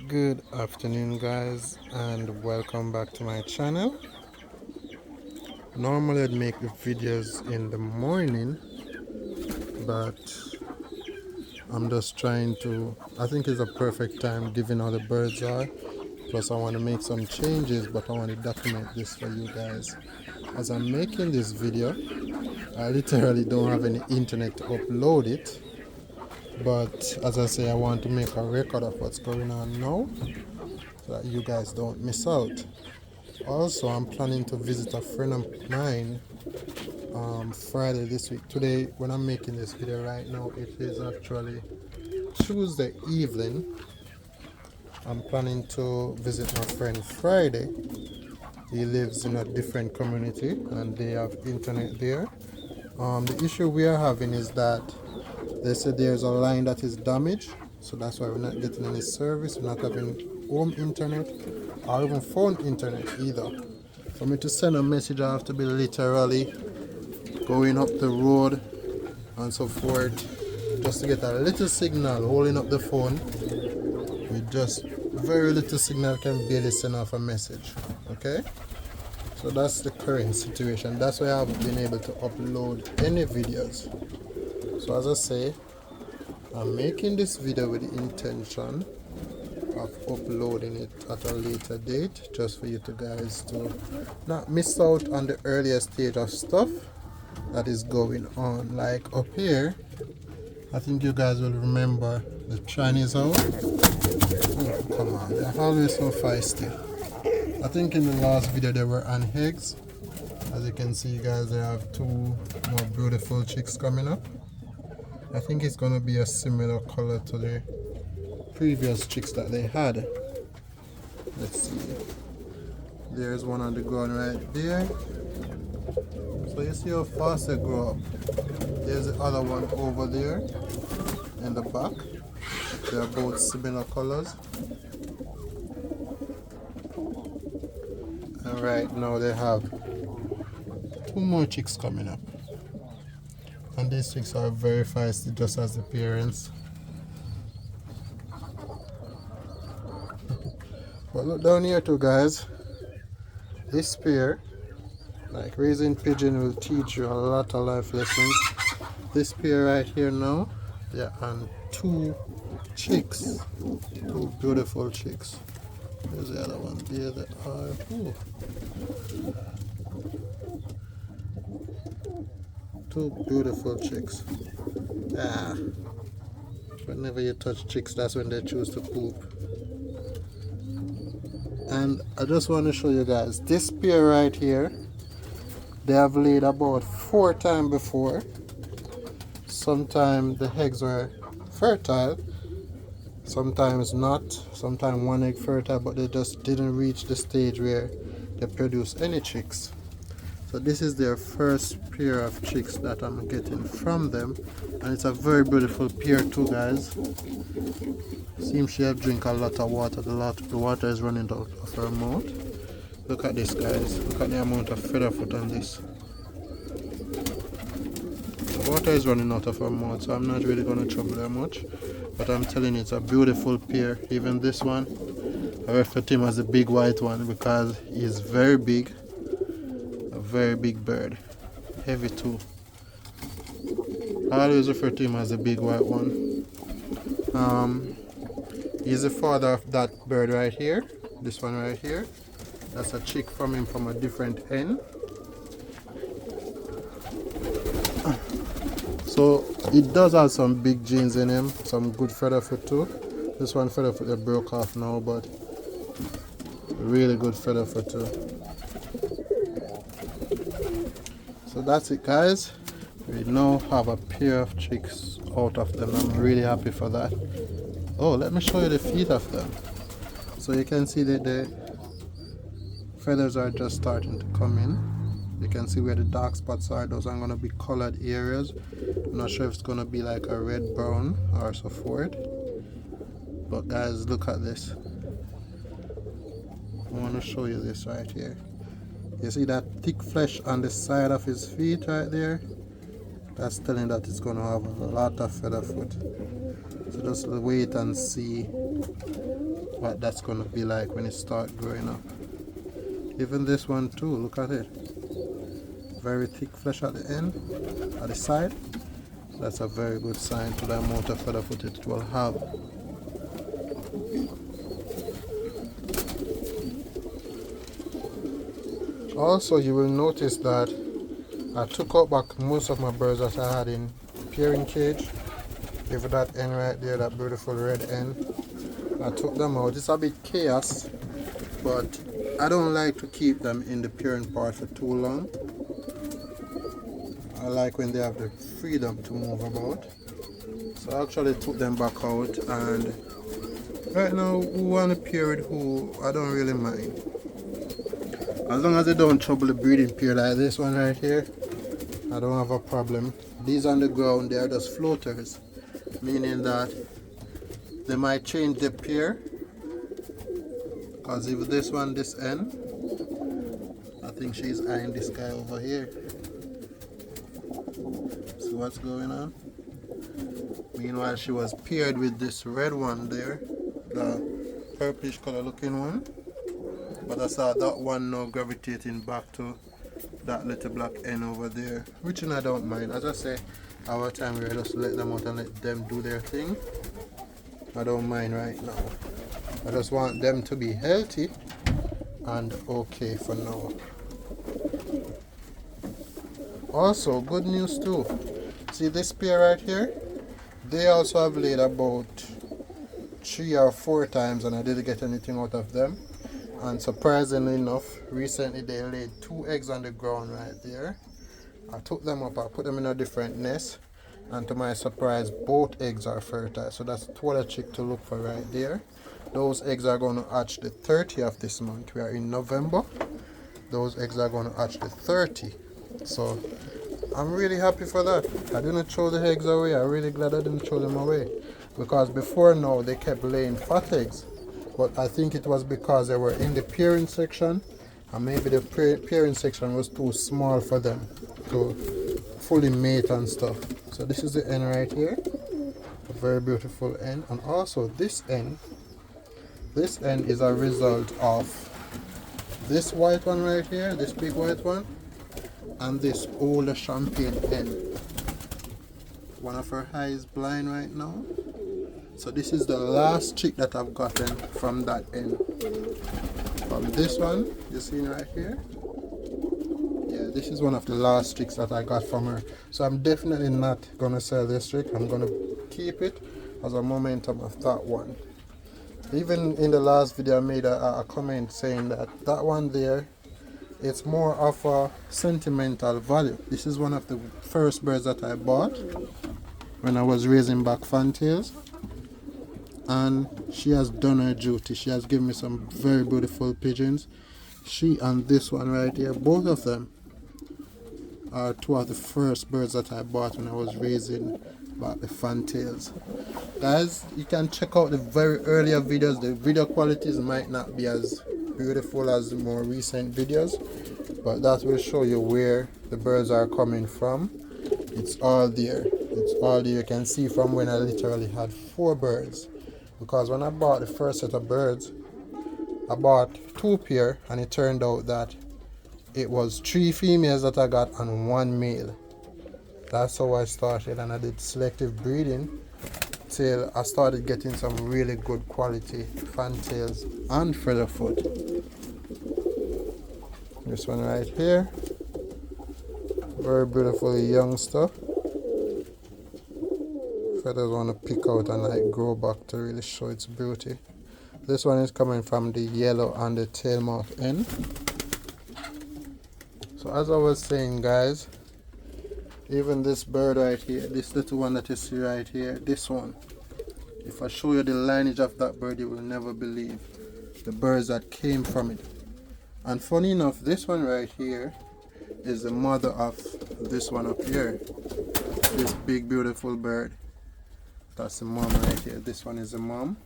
Good afternoon, guys, and welcome back to my channel. Normally I'd make the videos in the morning, but I'm just trying to, I think it's a perfect time given how the birds are. Plus I want to make some changes, but I want to document this for you guys. As I'm making this video, I literally don't have any internet to upload it, but as I say, I want to make a record of what's going on now so that you guys don't miss out. Also, I'm planning to visit a friend of mine Friday this week. Today, when I'm making this video right now, it is actually Tuesday evening. I'm planning to visit my friend Friday. He lives in a different community and they have internet there. The issue we are having is that they said there's a line that is damaged, so that's why we're not getting any service. We're not having home internet or even phone internet either. For me to send a message, I have to be literally going up the road and so forth just to get a little signal. Holding up the phone with just very little signal can barely send off a message. Okay, so that's the current situation. That's why I haven't been able to upload any videos. So as I say, I'm making this video with the intention of uploading it at a later date, just for you to guys to not miss out on the earlier stage of stuff that is going on. Like up here, I think you guys will remember the Chinese house. Oh, come on, they're always so feisty. I think in the last video they were on eggs. As you can see, guys, they have two more beautiful chicks coming up. I think it's gonna be a similar color to the previous chicks that they had. Let's see. There's one on the ground right there. So you see how fast they grow up. There's the other one over there in the back. They are both similar colors. And right now they have two more chicks coming up. And these chicks are very feisty, just as the parents. But look down here too, guys. This pair, like raising pigeon, will teach you a lot of life lessons. This pair right here now, yeah, and two chicks, two beautiful chicks. There's the other one. There they are. Ooh. Two beautiful chicks. Ah, whenever you touch chicks, that's when they choose to poop. And I just want to show you guys this pair right here. They have laid about 4 times before. Sometimes the eggs were fertile, sometimes not. Sometimes one egg fertile, but they just didn't reach the stage where they produce any chicks. So this is their first pair of chicks that I'm getting from them, and it's a very beautiful pair too, guys. Seems she have drink a lot of water. The water is running out of her mouth. Look at this, guys. Look at the amount of feather foot on this. The water is running out of her mouth, so I'm not really going to trouble her much. But I'm telling you, it's a beautiful pair. Even this one, I refer to him as the big white one because he's very big. A very big bird. Heavy too. I always refer to him as the big white one. He's the father of that bird right here. This one right here. That's a chick from him from a different hen. So it does have some big genes in him, some good feather foot too. This one feather foot they broke off now, but really good feather foot too. So that's it, guys. We now have a pair of chicks out of them. I'm really happy for that. Oh, let me show you the feet of them. So you can see that the feathers are just starting to come in. You can see where the dark spots are. Those are going to be colored areas. I'm not sure if it's going to be like a red, brown, or so forth. But guys, look at this. I want to show you this right here. You see that thick flesh on the side of his feet right there? That's telling that it's going to have a lot of feather foot. So just wait and see what that's going to be like when it starts growing up. Even this one too, look at it. Very thick flesh at the end, at the side. That's a very good sign to the amount of feather foot it will have. Also, you will notice that I took out back most of my birds that I had in pairing cage. Even that hen right there, that beautiful red hen, I took them out. It's a bit chaos, but I don't like to keep them in the pairing part for too long. I like when they have the freedom to move about. So I actually took them back out, and right now who want to pair with who, I don't really mind. As long as they don't trouble the breeding pair like this one right here, I don't have a problem. These on the ground, they are just floaters, meaning that they might change the pair. Because if this one, this end, I think she's eyeing this guy over here. See what's going on? Meanwhile, she was paired with this red one there, the purplish color looking one. But I saw that one now gravitating back to that little black hen over there, which I don't mind. As I say, our time we just let them out and let them do their thing. I don't mind right now. I just want them to be healthy and okay for now. Also, good news too. See this pair right here? They also have laid about 3 or 4 times and I didn't get anything out of them. And surprisingly enough, recently they laid 2 eggs on the ground right there. I took them up, I put them in a different nest, and to my surprise, both eggs are fertile. So that's 2 chick to look for right there. Those eggs are going to hatch the 30th of this month. We are in November. Those eggs are going to hatch the 30th. So I'm really happy for that. I didn't throw the eggs away. I'm really glad I didn't throw them away. Because before now, they kept laying fat eggs. But I think it was because they were in the pairing section, and maybe the pairing section was too small for them to fully mate and stuff. So this is the hen right here, a very beautiful hen. And also this hen is a result of this white one right here, this big white one, and this older champagne hen. One of her eyes is blind right now. So this is the last chick that I've gotten from that hen. From this one, you see right here? Yeah, this is one of the last chicks that I got from her. So I'm definitely not gonna sell this chick. I'm gonna keep it as a momentum of that one. Even in the last video I made a comment saying that that one there, it's more of a sentimental value. This is one of the first birds that I bought when I was raising back fantails. And she has done her duty. She has given me some very beautiful pigeons. She and this one right here, both of them are 2 of the first birds that I bought when I was raising back the fantails. Guys, you can check out the very earlier videos. The video qualities might not be as beautiful as the more recent videos, but that will show you where the birds are coming from. It's all there. It's all there. You can see from when I literally had 4 birds. Because when I bought the first set of birds, I bought 2 pair, and it turned out that it was 3 females that I got and 1 male. That's how I started, and I did selective breeding till I started getting some really good quality fantails and featherfoot. This one right here, very beautiful youngster. Feathers want to pick out and like grow back to really show its beauty. This one is coming from the yellow and the tail mouth end. So as I was saying, guys, even this bird right here, this little one that you see right here, this one, if I show you the lineage of that bird, you will never believe the birds that came from it. And funny enough, this one right here is the mother of this one up here, this big beautiful bird. That's the mom right here. This one is the mom.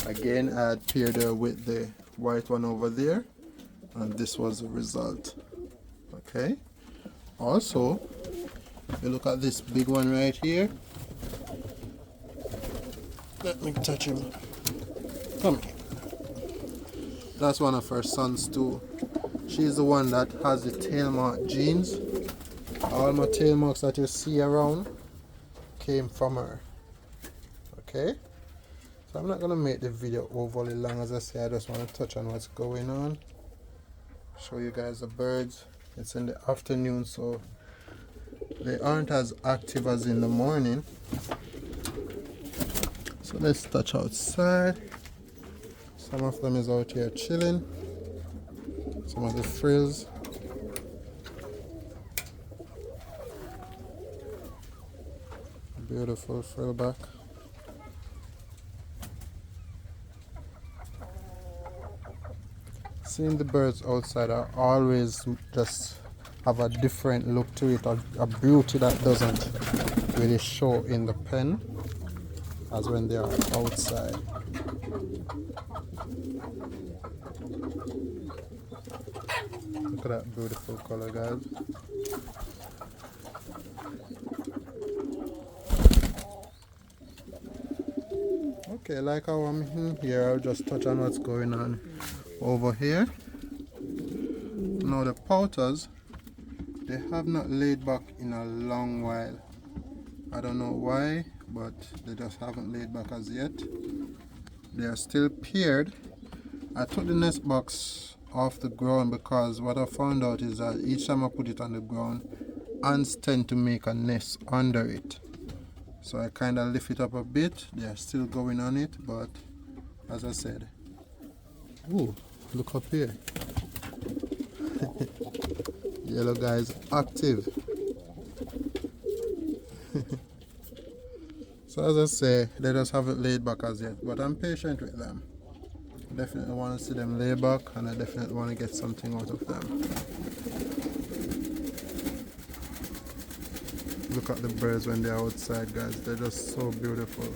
Again, I had paired her with the white one over there, and this was the result. Okay. Also, You look at this big one right here. Let me touch him. Come here. That's one of her sons too. She's the one that has the tail mark genes. All my tail marks that you see around came from her. Okay? So I'm not going to make the video overly long. As I say, I just want to touch on what's going on. Show you guys the birds. It's in the afternoon, so they aren't as active as in the morning. So let's touch outside. Some of them is out here chilling. Some of the frills. Beautiful frill back. Seeing the birds outside are always just have a different look to it, a beauty that doesn't really show in the pen as when they are outside. Look at that beautiful color, guys. Okay, like how I'm in here, I'll just touch on what's going on over here. Now the pouters, they have not laid back in a long while. I don't know why, but they just haven't laid back as yet. They are still paired. I took the nest box off the ground because what I found out is that each time I put it on the ground, ants tend to make a nest under it. So I kind of lift it up a bit. They are still going on it, but as I said, ooh, look up here. Yellow guy is active. So as I say, they just haven't laid back as yet, but I'm patient with them. I definitely want to see them lay back, and I definitely want to get something out of them. Look at the birds when they're outside, guys. They're just so beautiful.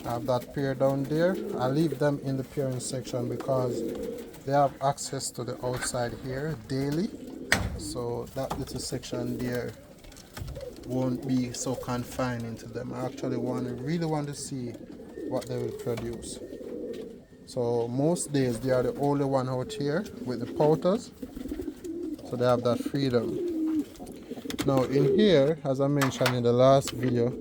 I have that pair down there. I leave them in the pairing section because they have access to the outside here daily. So that little section there won't be so confining to them. I actually really want to see what they will produce. So most days they are the only one out here with the pouters, so they have that freedom. Now in here, as I mentioned in the last video,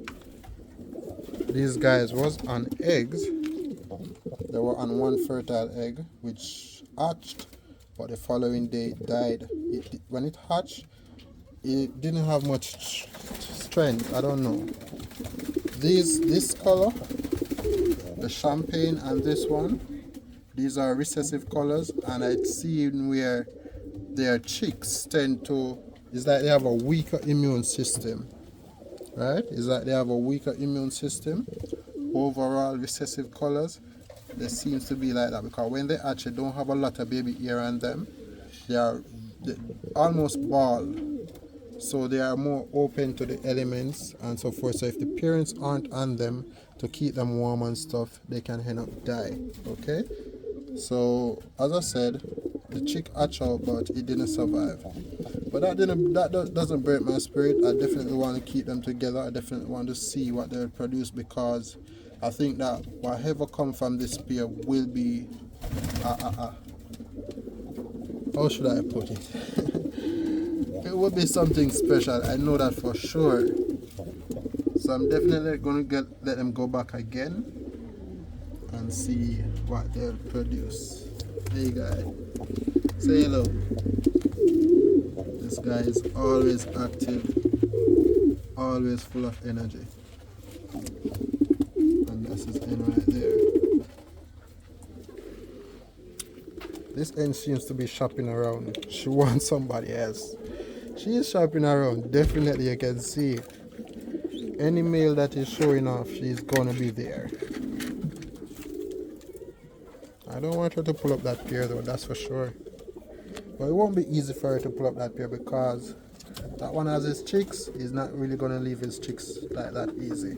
these guys was on eggs. They were on one fertile egg which hatched, but the following day it died. When it hatched, it didn't have much strength. I don't know. This color, the champagne, and this one, these are recessive colors, and I'd seen where their chicks tend to, it's like they have a weaker immune system, right? It's like they have a weaker immune system. Overall, recessive colors, there seems to be like that because when they actually don't have a lot of baby hair on them, they're almost bald. So they are more open to the elements and so forth. So if the parents aren't on them to keep them warm and stuff, they can end up die. Okay? So as I said, the chick hatched out, but it didn't survive. But that doesn't break my spirit. I definitely want to keep them together. I definitely want to see what they'll produce because I think that whatever comes from this pair will be how should I put it? It would be something special. I know that for sure. So I'm definitely going to let them go back again and see what they'll produce. Hey guy, say hello. This guy is always active, always full of energy. And that's his end right there. This end seems to be shopping around. She wants somebody else. She is shopping around. Definitely you can see it. Any male that is showing off, she's gonna be there. I don't want her to pull up that pair though, that's for sure. But it won't be easy for her to pull up that pair because that one has his chicks. He's not really gonna leave his chicks like that easy.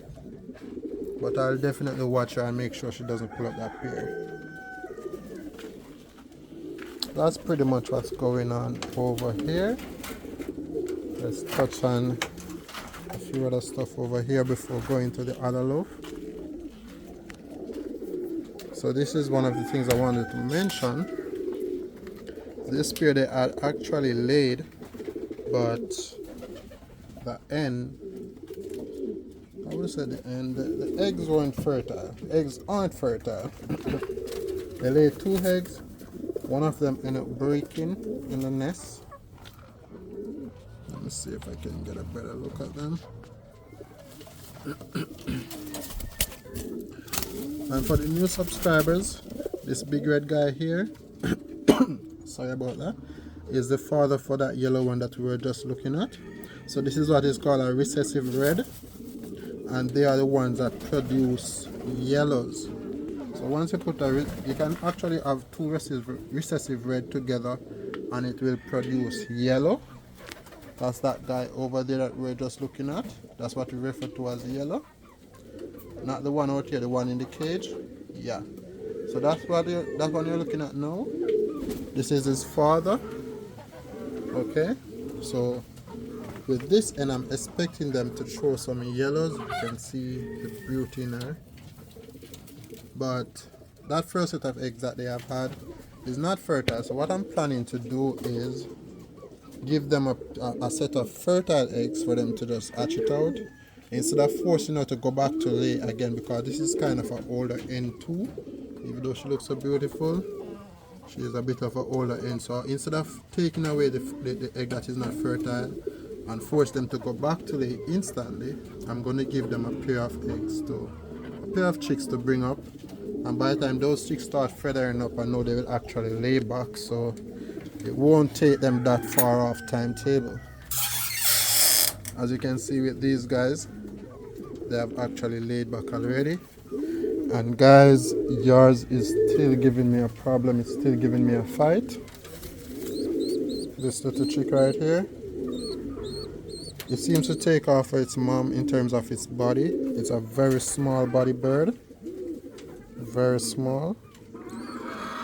but I'll definitely watch her and make sure she doesn't pull up that pair. That's pretty much what's going on over here. Let's touch on a few other stuff over here before going to the other loaf. So this is one of the things I wanted to mention. This pair they had actually laid, but the end, I would say the end, the eggs weren't fertile. The eggs aren't fertile. They laid 2 eggs. One of them ended up breaking in the nest. Let me see if I can get a better look at them. And for the new subscribers, this big red guy here, sorry about that, is the father for that yellow one that we were just looking at. So this is what is called a recessive red, and they are the ones that produce yellows. So once you put you can actually have 2 recessive red together and it will produce yellow. That's that guy over there that we're just looking at. That's what we refer to as yellow. Not the one out here, the one in the cage. Yeah. So that's one you're looking at now. This is his father. Okay. So with this, and I'm expecting them to show some yellows. You can see the beauty in there. But that first set of eggs that they have had is not fertile. So what I'm planning to do is give them a set of fertile eggs for them to just hatch it out, instead of forcing her to go back to lay again, because this is kind of an older hen too. Even though she looks so beautiful, she is a bit of an older hen. So instead of taking away the egg that is not fertile and force them to go back to lay instantly, I'm going to give them a pair of chicks to bring up. And by the time those chicks start feathering up, I know they will actually lay back, so it won't take them that far off timetable. As you can see with these guys, they have actually laid back already. And guys, yours is still giving me a problem. It's still giving me a fight. This little chick right here, it seems to take off for its mom in terms of its body. It's a very small body bird, very small,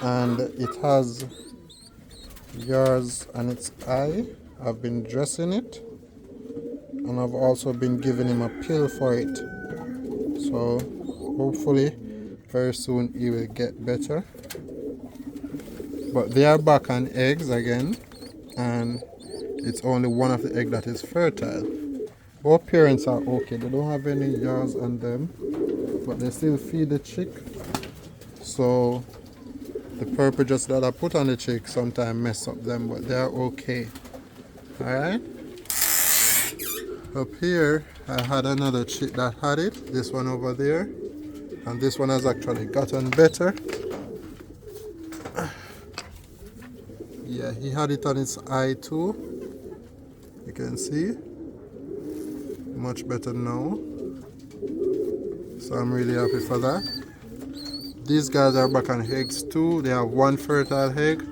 and it has yours on its eye. I've been dressing it, and I've also been giving him a pill for it. So hopefully very soon he will get better. But they are back on eggs again, and it's only one of the egg that is fertile. Both parents are okay. They don't have any yars on them, but they still feed the chick. So the purple just that I put on the chick sometimes mess up them, but they're okay. Alright. Up here I had another chick that had it, this one over there, and this one has actually gotten better. Yeah, he had it on its eye too. You can see much better now, so I'm really happy for that. These guys are back on eggs too. They have 1 fertile egg.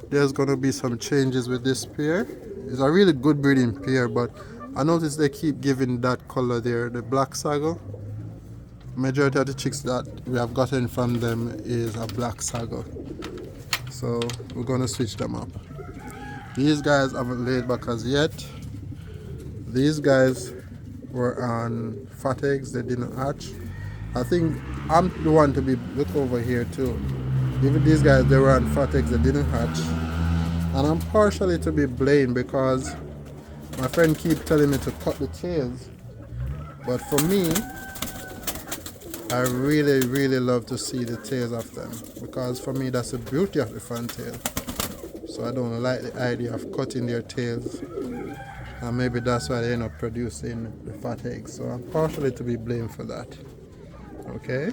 There's gonna be some changes with this pair. It's a really good breeding pair, but I noticed they keep giving that color there, the black sago. Majority of the chicks that we have gotten from them is a black sago, so we're gonna switch them up. These guys haven't laid back as yet. These guys were on fat eggs, they didn't hatch. I think I'm the one to be look over here too. Even these guys, they were on fat eggs, they didn't hatch. And I'm partially to be blamed because my friend keep telling me to cut the tails. But for me, I really love to see the tails of them, because for me that's the beauty of the fantail. So I don't like the idea of cutting their tails, and maybe that's why they end up producing the fat eggs. So I'm partially to be blamed for that. Okay,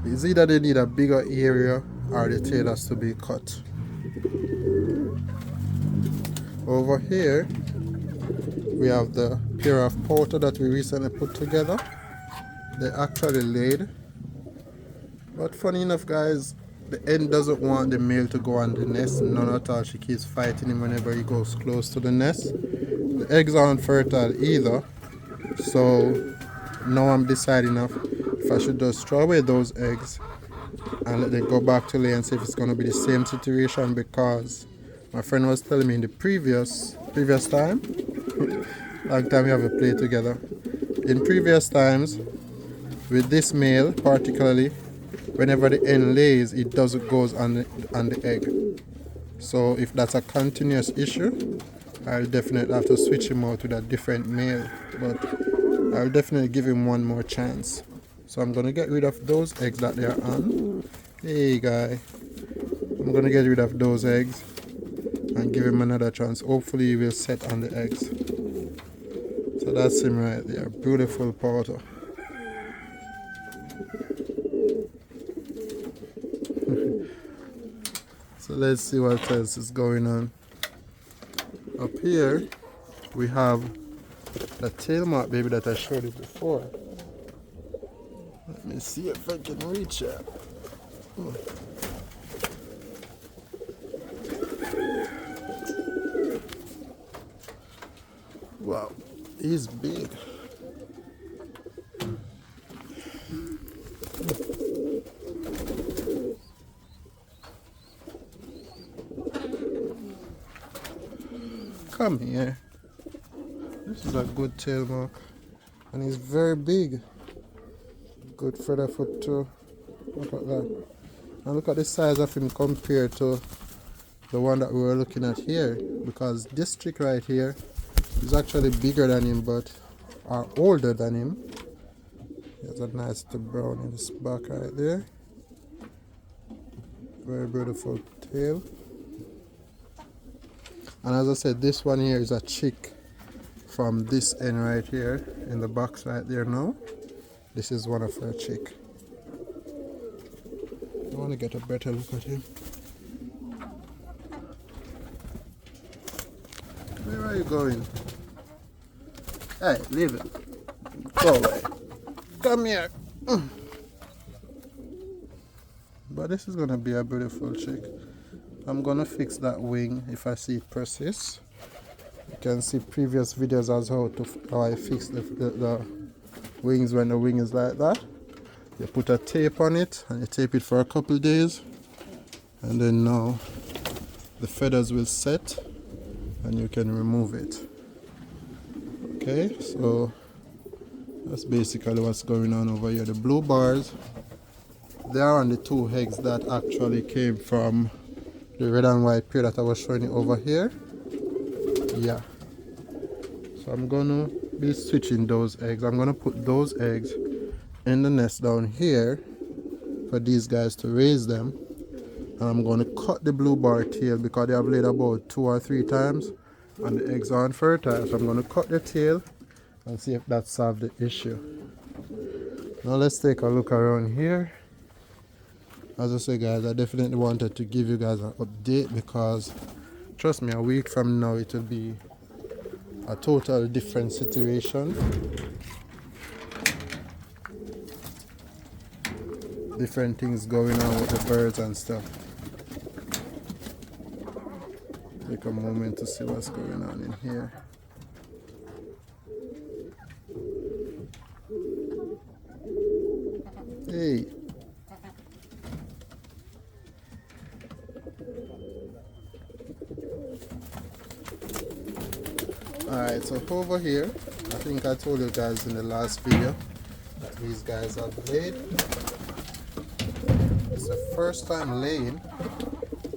it's either they need a bigger area or the tail has to be cut. Over here we have the pair of powder that we recently put together. They actually laid, but funny enough guys, the hen doesn't want the male to go on the nest, none at all. She keeps fighting him whenever he goes close to the nest. The eggs aren't fertile either, so now I'm deciding if I should just throw away those eggs and let them go back to lay and see if it's going to be the same situation, because my friend was telling me in the previous time, like time we have a play together, in previous times with this male particularly, whenever the hen lays, it doesn't goes on the egg. So if that's a continuous issue, I'll definitely have to switch him out with a different male, but I'll definitely give him one more chance. So I'm gonna get rid of those eggs that they are on. Hey guy, I'm gonna get rid of those eggs and give him another chance. Hopefully he will set on the eggs. So that's him right there, beautiful powder. So let's see what else is going on. Up here we have the tail mark baby that I showed you before. Let me see if I can reach it. Wow, he's big. Come here. This is a good tail mark, and he's very big. Good feather foot too. Look at that. And look at the size of him compared to the one that we were looking at here, because this chick right here is actually bigger than him, but are older than him. He has a nice brown in his back right there. Very beautiful tail. And as I said, this one here is a chick from this end right here in the box right there now. This is one of her chick. I want to get a better look at him. Where are you going? Hey, leave it. Go away. Come here. But this is going to be a beautiful chick. I'm going to fix that wing if I see it persists. You can see previous videos as how I fix the wings when the wing is like that. You put a tape on it and you tape it for a couple of days, and then now the feathers will set and you can remove it. Okay, so that's basically what's going on over here. The blue bars, they are on the two eggs that actually came from the red and white pair that I was showing you over here. Yeah, so I'm gonna be switching those eggs. I'm gonna put those eggs in the nest down here for these guys to raise them, and I'm gonna cut the blue bar tail because they have laid about 2 or 3 times and the eggs aren't fertile. So I'm gonna cut the tail and see if that solves the issue. Now let's take a look around here. As I say guys, I definitely wanted to give you guys an update because trust me, a week from now it will be a total different situation. Different things going on with the birds and stuff. Take a moment to see what's going on in here. Hey. Alright, so over here, I think I told you guys in the last video that these guys are laid. It's the first time laying,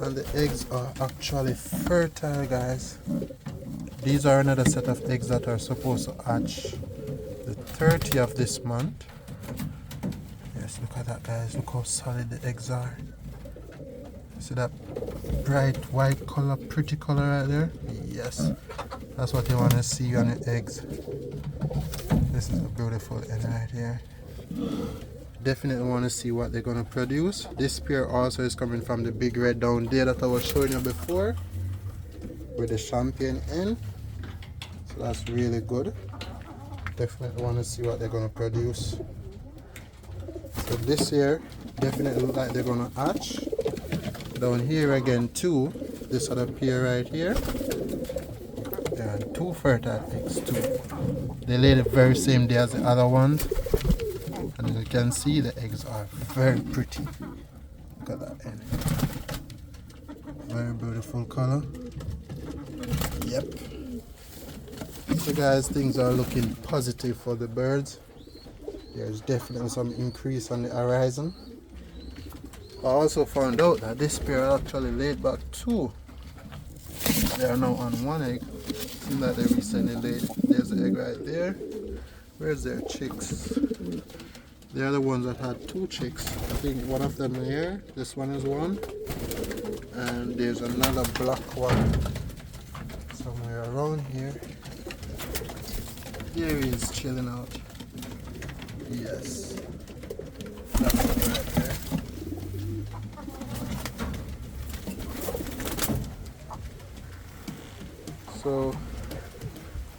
and the eggs are actually fertile, guys. These are another set of eggs that are supposed to hatch the 30th of this month. Yes, look at that, guys. Look how solid the eggs are. See that bright white color, pretty color right there? Yes, that's what you want to see on the eggs. This is a beautiful egg right here. Definitely want to see what they're going to produce. This pair also is coming from the big red down there that I was showing you before with the champagne hen. So that's really good. Definitely want to see what they're going to produce. So this here definitely look like they're going to hatch. Down here again too, this other pair right here. Yeah, and 2 fertile eggs too. They laid the very same day as the other ones, and as you can see, the eggs are very pretty. Look at that end. Very beautiful color. Yep. So guys, things are looking positive for the birds. There's definitely some increase on the horizon. I also found out that this pair actually laid back 2. They are now on 1 egg. Seems like they recently laid. There's the egg right there. Where's their chicks? They are the ones that had 2 chicks. I think one of them here. This one is one. And there's another black one somewhere around here. There he is chilling out. Yes. That one right there. So,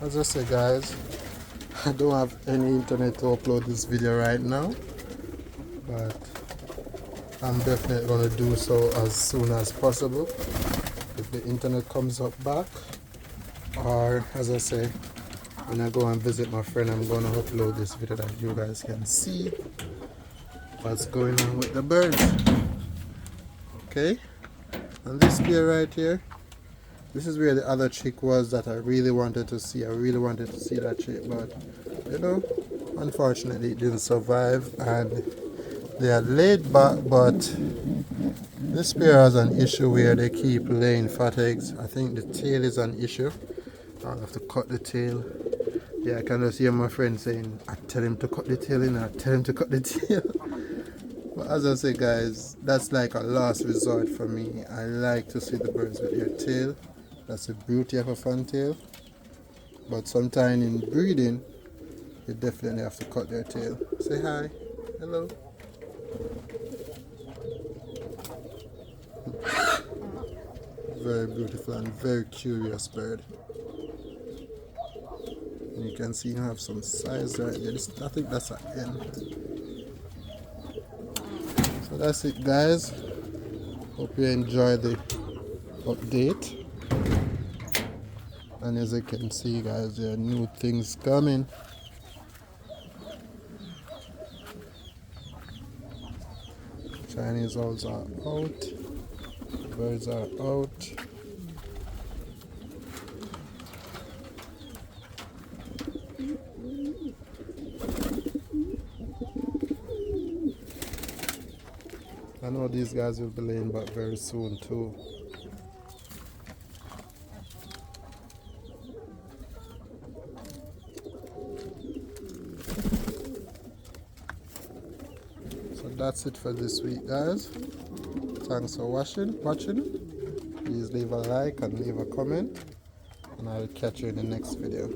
as I say guys, I don't have any internet to upload this video right now, but I'm definitely going to do so as soon as possible if the internet comes up back, or as I say, when I go and visit my friend, I'm going to upload this video that you guys can see what's going on with the birds. Okay, and this pair right here, this is where the other chick was that I really wanted to see. I really wanted to see that chick, but you know, unfortunately it didn't survive, and they are laid back. But this pair has an issue where they keep laying fat eggs. I think the tail is an issue. I'll have to cut the tail. Yeah, I can just hear my friend saying, I tell him to cut the tail in, I tell him to cut the tail. But as I say guys, that's like a last resort for me. I like to see the birds with their tail. That's the beauty of a fantail. But sometime in breeding, you definitely have to cut their tail. Say hi. Hello. Very beautiful and very curious bird. And you can see you have some size right there. I think that's an N. So that's it guys. Hope you enjoy the update. And as you can see guys, there are new things coming. Chinese owls are out. Birds are out. I know these guys will be laying back very soon too. So that's it for this week guys. Thanks for watching. Please leave a like and leave a comment, and I'll catch you in the next video.